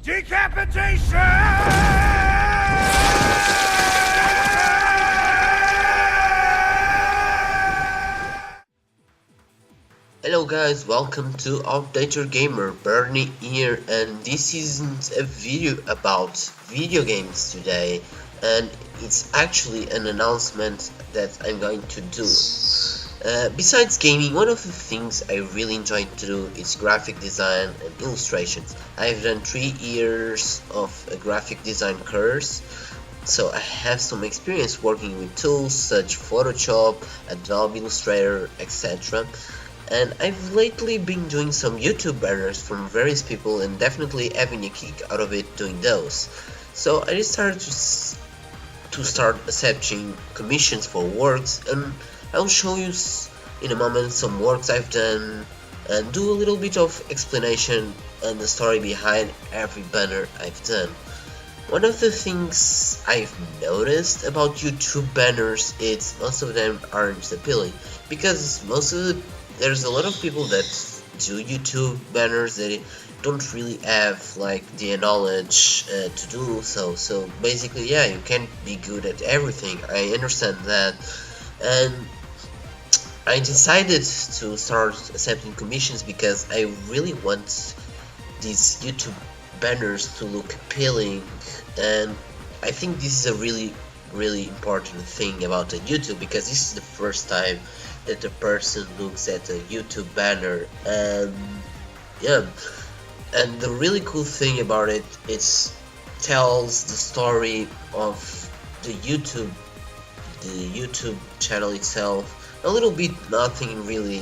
Hello guys, welcome to Outdated Gamer, Bernie here, and this isn't a video about video games today, and it's actually an announcement that I'm going to do. Besides gaming, one of the things I really enjoy to do is graphic design and illustrations. I've done 3 years of a graphic design course, so I have some experience working with tools such Photoshop, Adobe Illustrator, etc. And I've lately been doing some YouTube banners from various people and definitely having a kick out of it doing those. So I decided to start accepting commissions for works, and I'll show you in a moment some works I've done and do a little bit of explanation and the story behind every banner I've done. One of the things I've noticed about YouTube banners is most of them aren't appealing, because there's a lot of people that do YouTube banners that don't really have like the knowledge to do so. So basically, yeah, you can't be good at everything. I understand that, and I decided to start accepting commissions because I really want these YouTube banners to look appealing, and I think this is a really important thing about a YouTube, because this is the first time that a person looks at a YouTube banner, and yeah, and the really cool thing about it, it tells the story of the YouTube channel itself. A little bit, nothing really,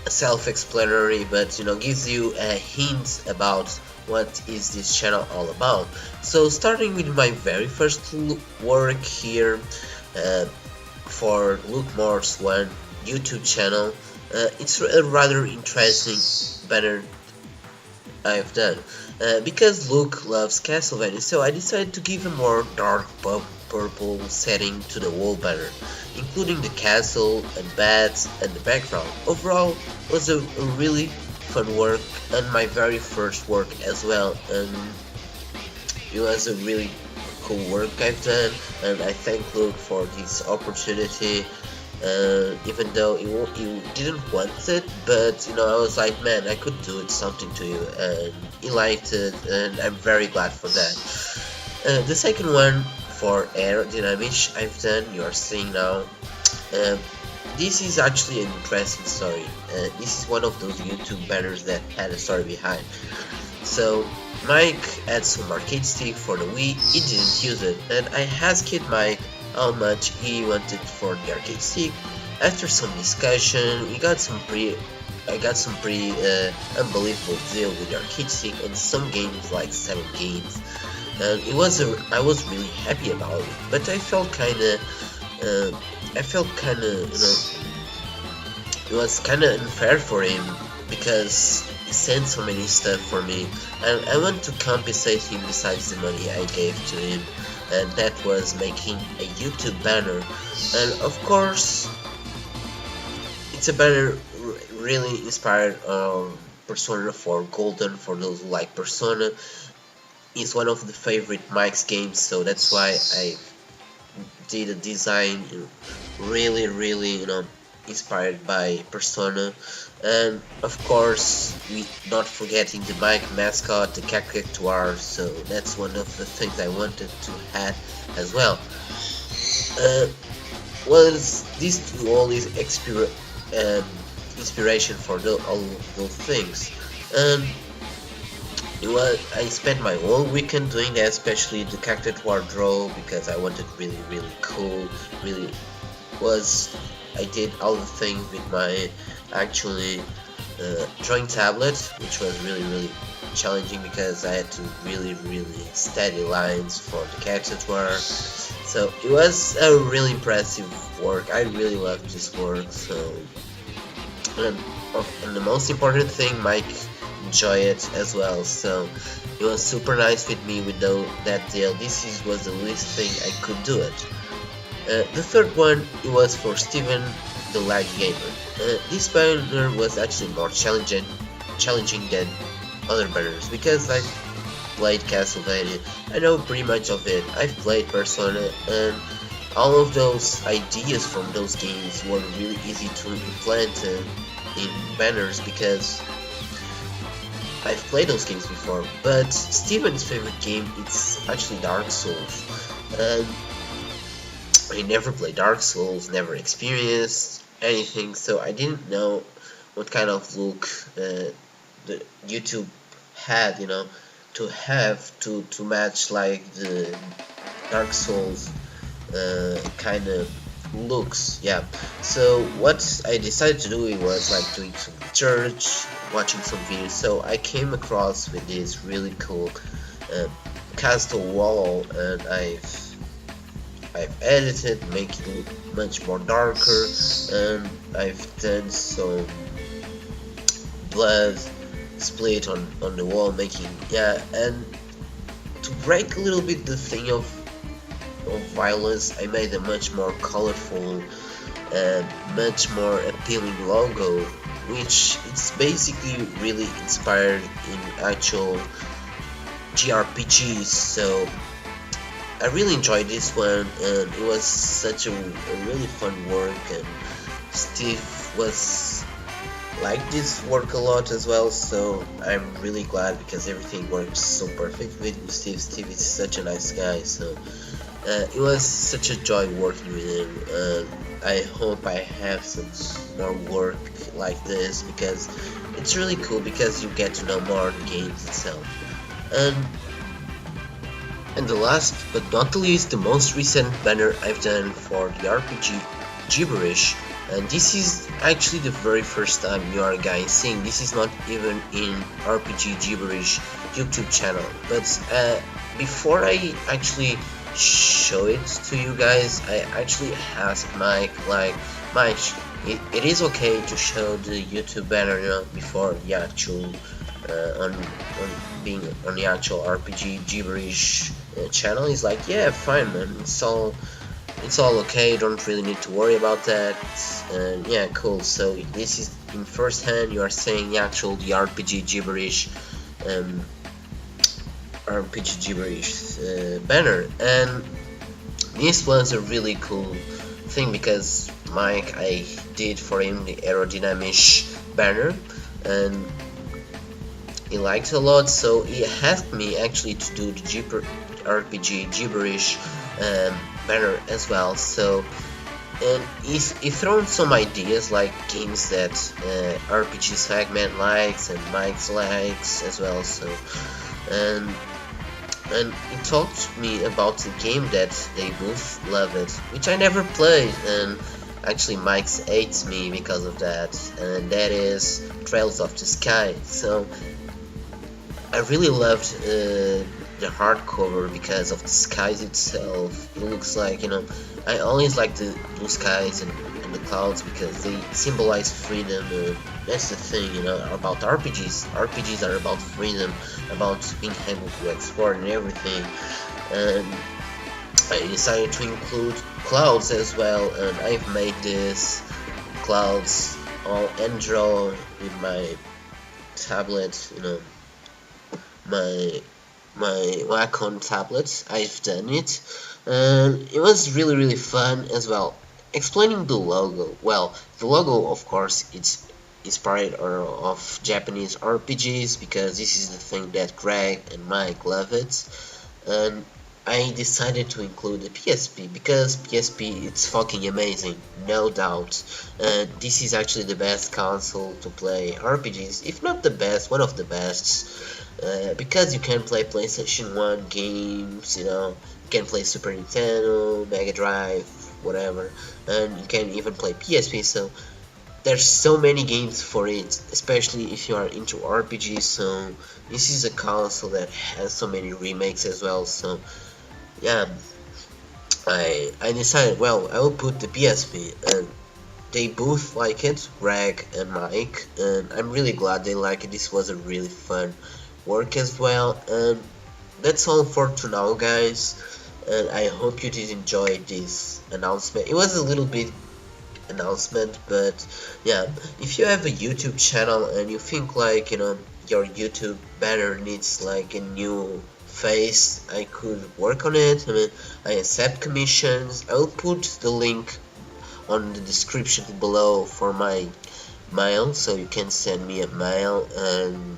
self-explanatory, but gives you a hint about what is this channel all about. So starting with my very first work here, for Luke Moore's one YouTube channel, it's a rather interesting banner I've done, because Luke loves Castlevania, so I decided to give a more dark purple setting to the wall banner, including the castle and bats and the background. Overall, it was a really fun work, and my very first work as well, and it was a really cool work I've done, and I thank Luke for this opportunity, even though you didn't want it, but I was like, man, I could do something to you, and he liked it, and I'm very glad for that. The second one for aerodynamics I've done, you are seeing now. This is actually an interesting story. This is one of those YouTube banners that had a story behind. So Mike had some arcade stick for the Wii, he didn't use it, and I asked Mike how much he wanted for the arcade stick. After some discussion, I got some pretty unbelievable deal with the arcade stick and some games, like 7 games, and I was really happy about it, but I felt kinda, it was kinda unfair for him, because he sent so many stuff for me, and I want to compensate him besides the money I gave to him, and that was making a YouTube banner. And of course, it's a banner really inspired on Persona 4 Golden. For those who like Persona, it's one of the favorite Mike's games, so that's why I did a design really inspired by Persona. And of course, we not forgetting the Mike mascot, the caricature, so that's one of the things I wanted to add as well. This all is inspiration for all those things, and I spent my whole weekend doing that, especially the caricature draw, because I wanted really cool. I did all the things with my actually drawing tablet, which was really challenging, because I had to really steady lines for the caricature. So it was a really impressive work. I really loved this work. So, and the most important thing, Mike enjoyed it as well. So he was super nice with me with that deal. Was the least thing I could do it. The third one, it was for Steven the Laggy Gamer. This banner was actually more challenging than other banners, because played Castlevania. I know pretty much of it. I've played Persona, and all of those ideas from those games were really easy to implement in banners because I've played those games before. But Steven's favorite game is actually Dark Souls, and I never played Dark Souls, never experienced anything, so I didn't know what kind of look the YouTube had, to have to match like the Dark Souls kind of looks. Yeah, so what I decided to do was like doing some research, watching some videos. So I came across with this really cool uh, castle wall, and I've edited, make it look much more darker, and I've done some blood split on the wall, making, yeah, and to break a little bit the thing of violence, I made a much more colorful and much more appealing logo, which it's basically really inspired in actual JRPGs. So I really enjoyed this one, and it was such a really fun work, and Steve was like this work a lot as well, so I'm really glad because everything works so perfect with Steve. Steve is such a nice guy, so it was such a joy working with him. I hope I have some more work like this because it's really cool because you get to know more of the games itself. And the last but not the least, the most recent banner I've done for the RPG Gibberish, and this is actually the very first time you are guys seeing. This is not even in RPG Gibberish YouTube channel, but before I actually show it to you guys, I actually asked Mike, like, Mike, it is okay to show the YouTube banner, before the actual on being on the actual RPG Gibberish channel. He's like, yeah, fine, man, it's all okay, don't really need to worry about that. And yeah, cool. So this is in first hand, you are saying the RPG Gibberish banner, and this was a really cool thing because Mike, I did for him the aerodynamic banner, and he liked it a lot, so he asked me actually to do the RPG Gibberish banner as well. So, and he thrown some ideas like games that RPG Segment likes and Mike's likes as well. So, and he talked to me about the game that they both love it, which I never played, and actually Mike's hates me because of that, and that is Trails of the Sky. So I really loved the hardcover because of the skies itself. It looks like, I always like the blue skies and the clouds because they symbolize freedom. That's the thing, about RPGs. RPGs are about freedom, about being able to explore and everything. And I decided to include clouds as well, and I've made this clouds all hand drawn with my tablet, my Wacom tablet. I've done it, and it was really fun as well. Explaining the logo, well, the logo, of course, it's inspired of Japanese RPGs because this is the thing that Greg and Mike love it, and I decided to include the PSP because PSP, it's fucking amazing, no doubt. This is actually the best console to play RPGs, if not the best, one of the best. Because you can play PlayStation 1 games, you can play Super Nintendo, Mega Drive, whatever, and you can even play PSP, so there's so many games for it, especially if you are into RPGs. So this is a console that has so many remakes as well. So yeah, I decided, well, I will put the PSP, and they both like it, Greg and Mike, and I'm really glad they like it. This was a really fun work as well, and that's all for now, guys, and I hope you did enjoy this announcement. It was a little bit announcement, but yeah, if you have a YouTube channel and you think like, your YouTube banner needs like a new face, I could work on it. I mean, I accept commissions. I will put the link on the description below for my mail, so you can send me a mail and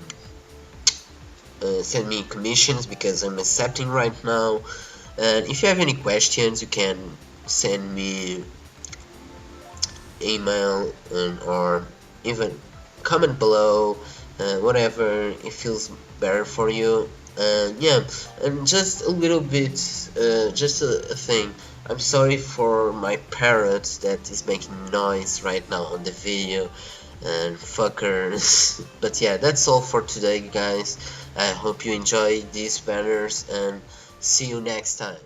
send me commissions because I'm accepting right now. And if you have any questions, you can send me email or even comment below, whatever it feels better for you. And yeah, and just a little bit, just a thing. I'm sorry for my parrot that is making noise right now on the video, and fuckers. But yeah, that's all for today, guys. I hope you enjoy these banners and see you next time.